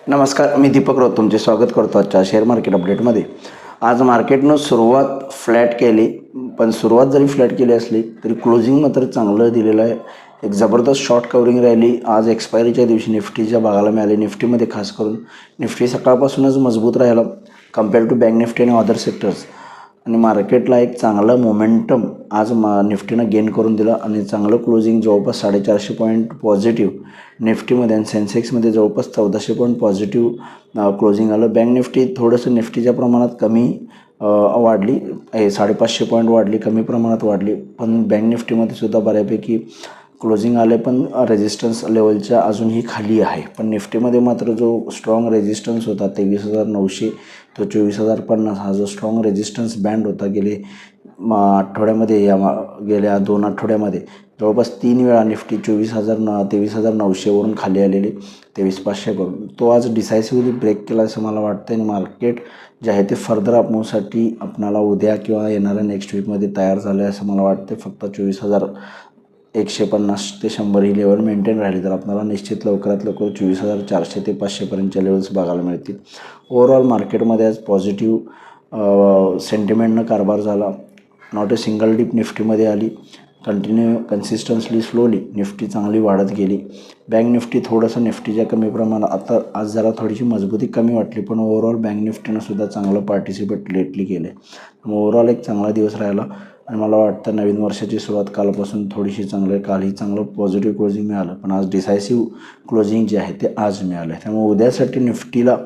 नमस्कार, मी दीपक राऊत तुमचे स्वागत करतो आजच्या शेअर मार्केट अपडेटमध्ये. आज मार्केटनं सुरुवात फ्लॅट केली, पण सुरुवात जरी फ्लॅट केली असली तरी क्लोजिंग मात्र चांगलं दिलेलं आहे. एक जबरदस्त शॉर्ट कवरिंग रॅली आज एक्सपायरीच्या दिवशी निफ्टीच्या बघायला मिळाली. निफ्टीमध्ये खास करून निफ्टी सकाळपासूनच मजबूत राहिला कम्पेअर टू बँक निफ्टी आणि अदर सेक्टर्स, आणि मार्केटला एक चांगलं मोमेंटम आज निफ्टीनं गेन करून दिलं आणि चांगलं क्लोजिंग जवळपास 450 पॉईंट पॉझिटिव्ह निफ्टीमध्ये आणि सेन्सेक्समध्ये जवळपास 1400 पॉईंट पॉझिटिव्ह क्लोजिंग आलं. बँक निफ्टी थोडंसं निफ्टीच्या प्रमाणात कमी वाढली, 550 पॉईंट वाढली, कमी प्रमाणात वाढली, पण बँक निफ्टीमध्ये सुद्धा बऱ्यापैकी क्लोजिंग आले, पण रेजिस्टन्स लेवलच्या अजूनही खाली आहे. पण निफ्टीमध्ये मात्र जो स्ट्रॉंग रेजिस्टन्स होता 23,900 तो 24,050 हा जो स्ट्रॉंग रेजिस्टन्स बँड होता आठवड्यामध्ये गेल्या 2 आठवड्यामध्ये जवळपास 3 वेळा निफ्टी 23,900वरून खाली आलेली 23,500 करून तो आज डिसायसिव्हली ब्रेक केला असं मला वाटतं. आणि मार्केट जे आहे ते फर्दर अपमूव्हसाठी आपणाला उद्या किंवा येणाऱ्या नेक्स्ट वीकमध्ये तयार झालं आहे असं मला वाटते. फक्त 24,150 ते 100 ही लेवल मेंटेन राहिली तर आपल्याला निश्चित लवकरात लवकर 24,400 ते 500पर्यंतच्या लेवल्स बघायला मिळतील. ओव्हरऑल मार्केटमध्ये आज पॉझिटिव्ह सेंटिमेंटनं कारभार झाला. नॉट अ सिंगल डिप निफ्टीमध्ये आली. कन्सिस्टन्सली स्लोली निफ्टी चांगली वाढत गेली. बँक निफ्टी थोडंसं निफ्टीच्या कमी प्रमाणात आता आज जरा थोडीशी मजबूती कमी वाटली, पण ओव्हरऑल बँक निफ्टीनं सुद्धा चांगलं पार्टिसिपेट लेटली केले. ओव्हरऑल एक चांगला दिवस राहिला आणि मला वाटतं नवीन वर्षाची सुरुवात कालपासून थोडीशी चांगली, कालही चांगलं पॉझिटिव्ह क्लोजिंग मिळालं, पण आज डिसायसिव्ह क्लोजिंग जे आहे ते आज मिळालं आहे. त्यामुळे उद्यासाठी निफ्टीला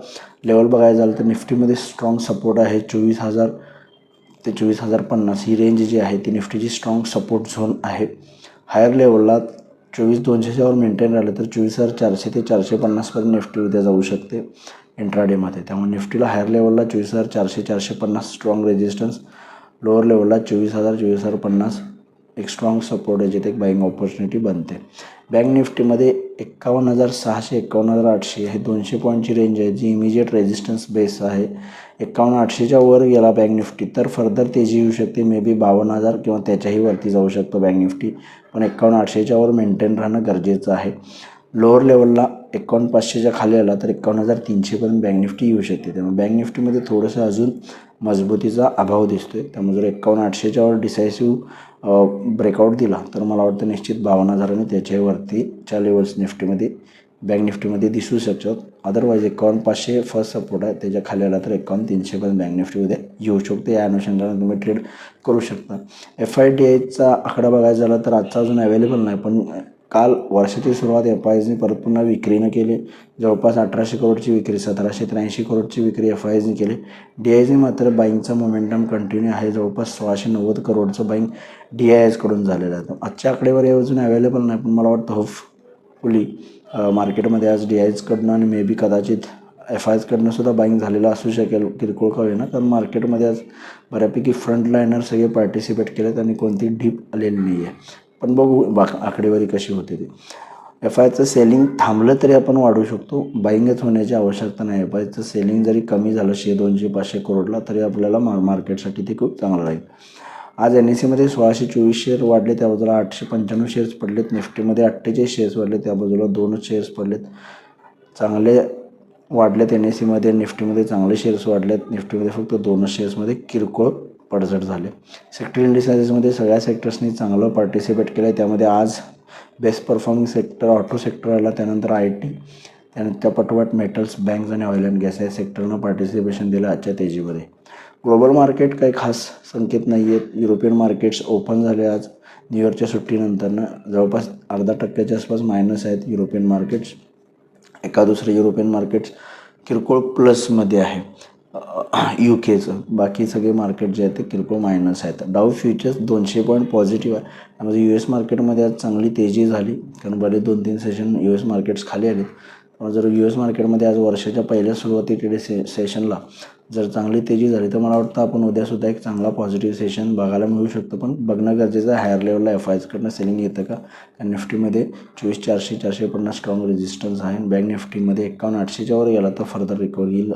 लेवल बघायला झालं तर निफ्टीमध्ये स्ट्रॉंग सपोर्ट आहे 24,000 ते 24,050 ही रेंज जी आहे ती निफ्टीची स्ट्रॉंग सपोर्ट झोन आहे. हायर लेवलला 24,200च्यावर मेंटेन राहिलं तर 24,400 ते 450पर्यंत निफ्टी उद्या जाऊ शकते इंट्राडेमध्ये. त्यामुळे निफ्टीला हायर लेवलला 24,400 450 स्ट्रॉंग रेजिस्टन्स, लोअर लेवलला 24,000 24,050 एक स्ट्रॉंग सपोर्ट आहे जिथे एक बाईंग ऑपॉर्च्युनिटी बनते. बँक निफ्टीमध्ये 51,600 51,800 हे 200 पॉईंटची रेंज आहे जी इमिजिएट रेजिस्टन्स बेस आहे. 51,800च्या वर गेला बँक निफ्टी तर फर्दर तेजी येऊ शकते, मे बी 52,000 किंवा त्याच्याही वरती जाऊ शकतो बँक निफ्टी, पण 51,800च्या वर मेंटेन राहणं गरजेचं आहे. लोअर लेवलला 51,500च्या खाली आला तर 51,300पर्यंत बँक निफ्टी येऊ शकते. त्यामुळे बँक निफ्टीमध्ये थोडंसं अजून मजबूतीचा अभाव दिसतो आहे. त्यामुळे जर 51,800च्या वर डिसायसिव्ह ब्रेकआउट दिला तर मला वाटतं निश्चित 52,000 आणि त्याच्यावरतीच्या लेवल्स निफ्टीमध्ये बँक निफ्टीमध्ये दिसू शकतात. अदरवाईज 51,500 फर्स्ट सपोर्ट आहे, त्याच्या खाली आला तर 51,300पर्यंत बँक निफ्टी उद्या येऊ शकते. या अनुषंगाने तुम्ही ट्रेड करू शकता. FIDIचा आकडा बघायचा झाला तर आजचा अजून अवेलेबल नाही, पण काल वर्षाची सुरुवात FISने परत पुन्हा विक्रीनं केली. जवळपास 1,800 करोडची विक्री, 1,783 करोडची विक्री FISने केली. DISने मात्र बाईंगचा मोमेंटम कंटिन्यू आहे. जवळपास 1,690 करोडचं बाईंग DISकडून झालेलं आहे. आजच्या आकडेवारी अजून अवेलेबल नाही, पण मला वाटतं होपफुली मार्केटमध्ये आज DISकडनं आणि मे बी कदाचित FISकडनं सुद्धा बाईंग झालेलं असू शकेल, किरकोळ का होईना, कारण मार्केटमध्ये आज बऱ्यापैकी फ्रंट लायनर सगळे पार्टिसिपेट केलेत आणि कोणती डीप आलेली नाही आहे. पण बघू आकडेवारी कशी होते ती. FISचं सेलिंग थांबलं तरी आपण वाढू शकतो, बाईंगच होण्याची आवश्यकता नाही. FISचं सेलिंग जरी कमी झालं 100 200 500 करोडला तरी आपल्याला मार्केटसाठी ते खूप चांगलं राहील. आज NSEमध्ये 1,624 शेअर वाढले, त्या बाजूला 895 शेअर्स पडलेत. निफ्टीमध्ये 48 शेअर्स वाढले, त्या बाजूला 2च शेअर्स पडलेत. चांगले वाढलेत NSEमध्ये, निफ्टीमध्ये चांगले शेअर्स वाढलेत. निफ्टीमध्ये फक्त 2च शेअर्समध्ये किरकोळ पडझड झाले. सेक्टर इंडिसायजेसमध्ये सगळ्या सेक्टर्सनी चांगलं पार्टिसिपेट केलं आहे. त्यामध्ये आज best performing sector auto sector आला, त्यानंतर IT, त्यानंतर त्या पाठोपाठ मेटल्स, बँक्स आणि ऑइल अँड गॅस या सेक्टरनं पार्टिसिपेशन दिलं आजच्या तेजीमध्ये. ग्लोबल मार्केट काही खास संकेत नाही आहेत. युरोपियन मार्केट्स ओपन झाले आज न्यू इयरच्या सुट्टीनंतरनं, जवळपास 0.5% आसपास मायनस आहेत युरोपियन मार्केट्स. एका दुसरे युरोपियन मार्केट्स किरकोळ प्लसमध्ये आहे. UKचं बाकी सगळे मार्केट जे आहेत ते किरकोळ मायनस आहेत. डाऊ फ्युचर्स 200 पॉईंट पॉझिटिव्ह आहे. त्यामध्ये US मार्केटमध्ये आज चांगली तेजी झाली, कारण बरेच 2-3 सेशन US मार्केट्स खाली आले. जर US मार्केटमध्ये आज वर्षाच्या पहिल्या सुरुवातीकडे सेशनला जर चांगली तेजी झाली तर मला वाटतं आपण उद्यासुद्धा एक चांगला पॉझिटिव्ह सेशन बघायला मिळू शकतं. पण बघणं गरजेचं आहे हायर लेवलला FISकडनं सेलिंग येतं का. कारण निफ्टीमध्ये 24,400 450 स्ट्रॉंग रेजिस्टन्स आहे. बँक निफ्टीमध्ये 51,800च्या वर गेला तर फर्दर रिकव्हरी येईल,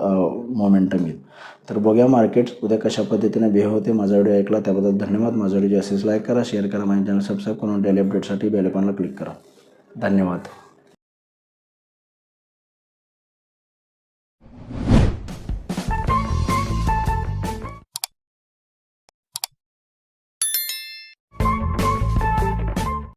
मोमेंटम येईल. तर बघूया मार्केट्स उद्या कशा पद्धतीने बिहेव होते. माझा व्हिडिओ ऐकला त्याबद्दल धन्यवाद. माझा व्हिडिओ असेच लाईक करा, शेअर करा, माझ्या चॅनल सबस्क्राईब करून डेली अपडेटसाठी बेल आयकॉनला क्लिक करा. धन्यवाद.